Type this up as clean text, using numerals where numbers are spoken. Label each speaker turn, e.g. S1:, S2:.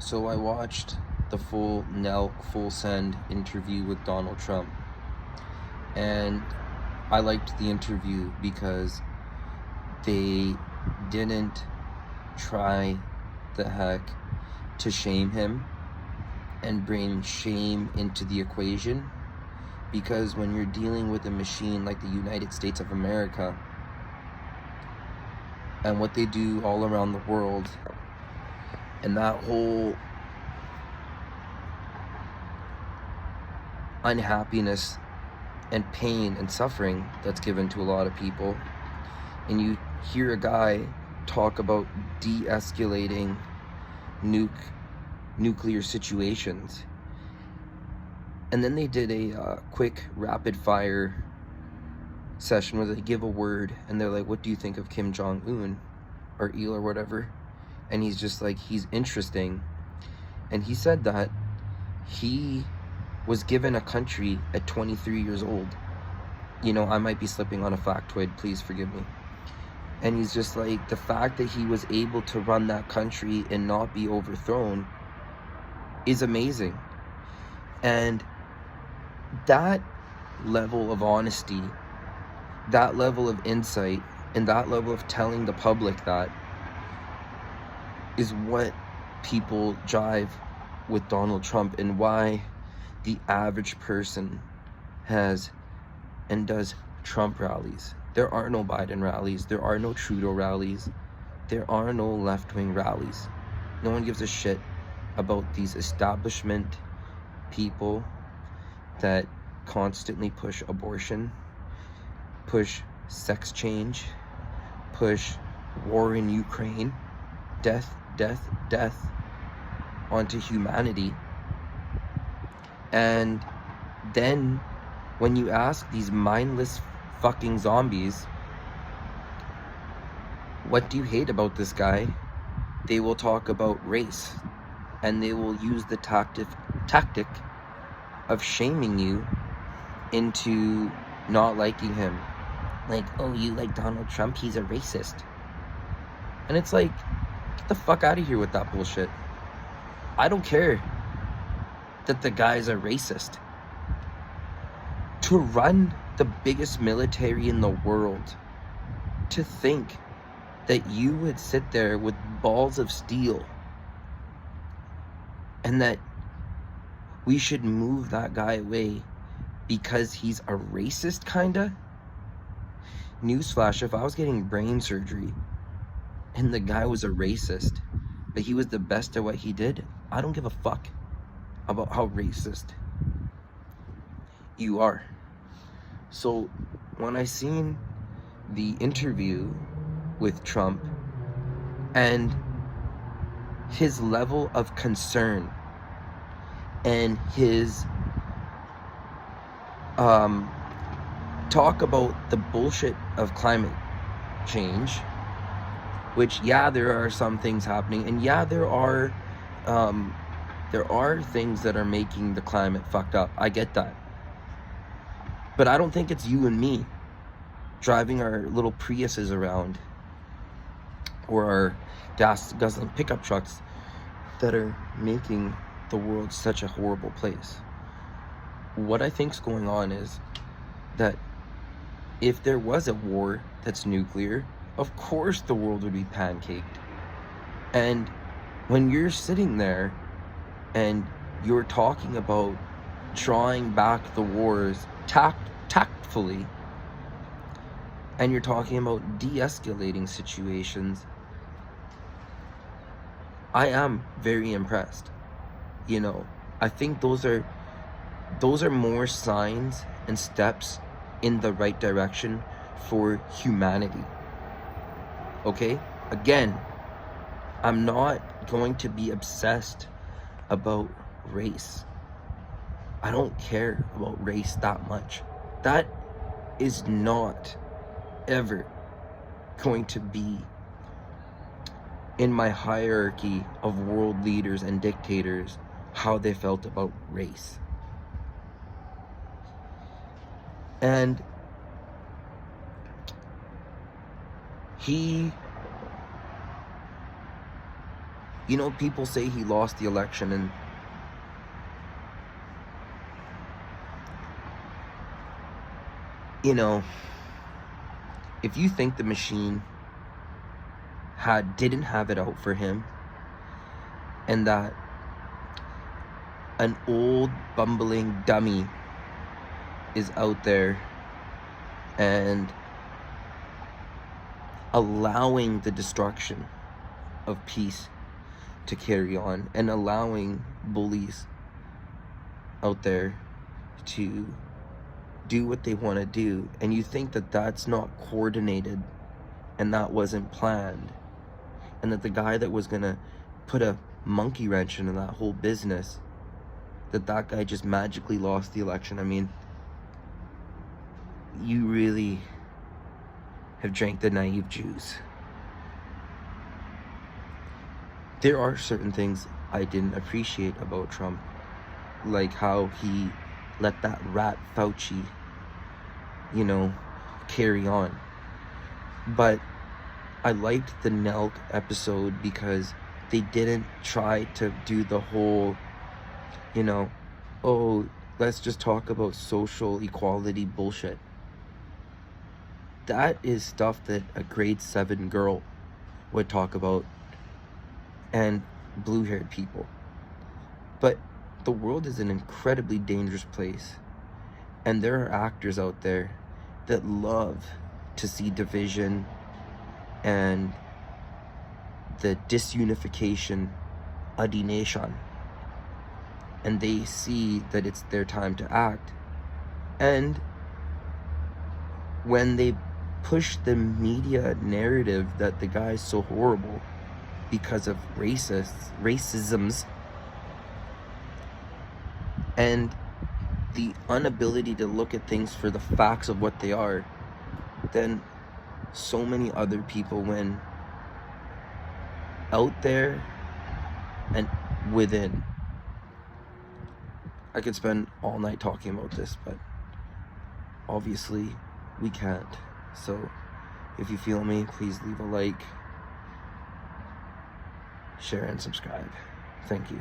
S1: So I watched the full Nelk Full Send interview with Donald Trump, and I liked the interview because they didn't try the heck to shame him and bring shame into the equation, because when you're dealing with a machine like the United States of America and what they do all around the world, and that whole unhappiness and pain and suffering that's given to a lot of people, and you hear a guy talk about de-escalating nuclear situations, and then they did a quick rapid fire session where they give a word and they're like, what do you think of Kim Jong-un or Il or whatever? And he's just like, he's interesting. And he said that he was given a country at 23 years old. You know, I might be slipping on a factoid, please forgive me. And he's just like, the fact that he was able to run that country and not be overthrown is amazing. And that level of honesty, that level of insight, and that level of telling the public that is what people jive with Donald Trump, and why the average person has and does Trump rallies. There are no Biden rallies. There are no Trudeau rallies. There are no left-wing rallies. No one gives a shit about these establishment people that constantly push abortion, push sex change, push war in Ukraine, death onto humanity. And then when you ask these mindless fucking zombies, what do you hate about this guy? They will talk about race, and they will use the tactic of shaming you into not liking him. Like, oh, you like Donald Trump? He's a racist. And it's like, get the fuck out of here with that bullshit. I don't care that the guy's a racist. To run the biggest military in the world, to think that you would sit there with balls of steel and that we should move that guy away because he's a racist, kinda? Newsflash, if I was getting brain surgery and the guy was a racist, but he was the best at what he did, I don't give a fuck about how racist you are. So when I seen the interview with Trump and his level of concern and his talk about the bullshit of climate change, which, yeah, there are some things happening, and yeah, there are things that are making the climate fucked up. I get that. But I don't think it's you and me driving our little Priuses around, or our gas-guzzling pickup trucks, that are making the world such a horrible place. What I think's going on is that if there was a war that's nuclear, of course the world would be pancaked. And when you're sitting there and you're talking about drawing back the wars tactfully, and you're talking about de-escalating situations, I am very impressed. You know, I think those are more signs and steps in the right direction for humanity. Okay? Again, I'm not going to be obsessed about race. I don't care about race that much. That is not ever going to be in my hierarchy of world leaders and dictators, how they felt about race. And he You know, people say he lost the election, and you know, if you think the machine didn't have it out for him, and that an old bumbling dummy is out there and allowing the destruction of peace to carry on, and allowing bullies out there to do what they want to do, and you think that that's not coordinated and that wasn't planned, and that the guy that was gonna put a monkey wrench into that whole business, that guy just magically lost the election. I mean, you really have drank the naive juice. There are certain things I didn't appreciate about Trump, like how he let that rat Fauci, carry on. But I liked the Nelk episode because they didn't try to do the whole, oh, let's just talk about social equality bullshit. That is stuff that a grade 7 girl would talk about, and blue-haired people. But the world is an incredibly dangerous place, and there are actors out there that love to see division and the disunification of the nation, and they see that it's their time to act. And when they push the media narrative that the guy's so horrible because of racisms, and the inability to look at things for the facts of what they are, then so many other people win, out there and within. I could spend all night talking about this, but obviously we can't. So if you feel me, please leave a like, share, and subscribe. Thank you.